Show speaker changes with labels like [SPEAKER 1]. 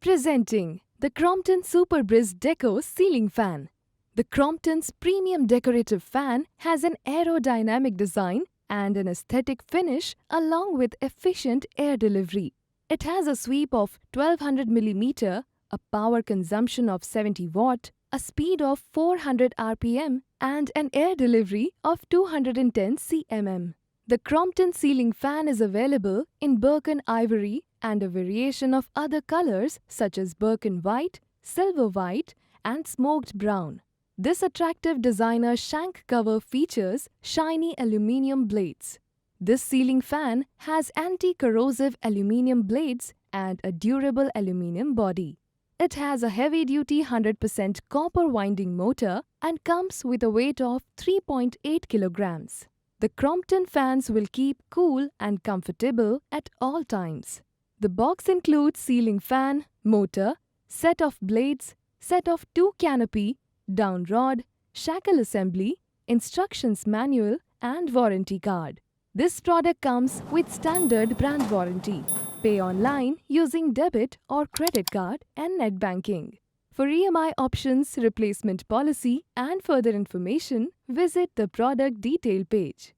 [SPEAKER 1] Presenting the Crompton Super Briz Deco Ceiling Fan. The Crompton's premium decorative fan has an aerodynamic design and an aesthetic finish along with efficient air delivery. It has a sweep of 1200 mm, a power consumption of 70 watt, a speed of 400 rpm and an air delivery of 210 cmm. The Crompton ceiling fan is available in Birken Ivory and a variation of other colors such as Birken White, Silver White and Smoked Brown. This attractive designer shank cover features shiny aluminium blades. This ceiling fan has anti-corrosive aluminium blades and a durable aluminium body. It has a heavy-duty 100% copper winding motor and comes with a weight of 3.8 kilograms. The Crompton fans will keep cool and comfortable at all times. The box includes ceiling fan, motor, set of blades, set of 2 canopy, down rod, shackle assembly, instructions manual and warranty card. This product comes with standard brand warranty. Pay online using debit or credit card and net banking. For EMI options, replacement policy and further information, visit the product detail page.